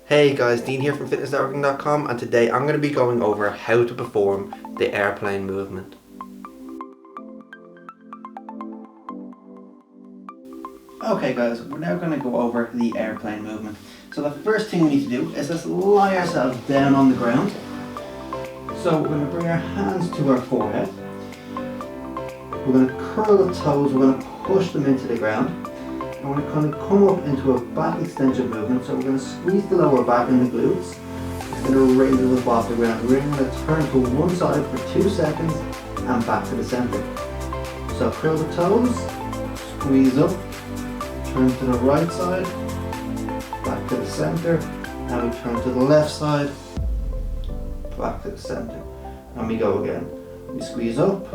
Hey guys, Dean here from fitnessnetworking.com, and today I'm going to be going over how to perform the airplane movement. Okay guys, we're now going to go over the airplane movement. So the first thing we need to do is just lie ourselves down on the ground. So we're going to bring our hands to our forehead. We're going to curl the toes, we're going to push them into the ground. And we're going to come up into a back extension movement. So we're going to squeeze the lower back and the glutes. It's going to raise us up off the ground. We're going to turn to one side for 2 seconds and back to the center. So curl the toes, squeeze up, turn to the right side, back to the center, and we turn to the left side, back to the center. And we go again. We squeeze up,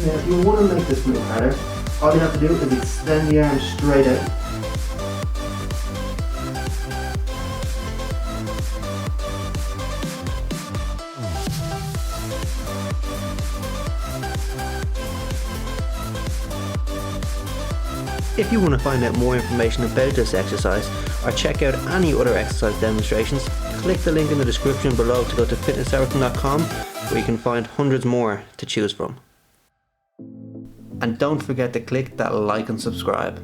now if you want to make this move harder, all you have to do is extend the arms straight out. If you want to find out more information about this exercise or check out any other exercise demonstrations, click the link in the description below to go to fitnessnetworking.com, where you can find hundreds more to choose from. And don't forget to click that like and subscribe.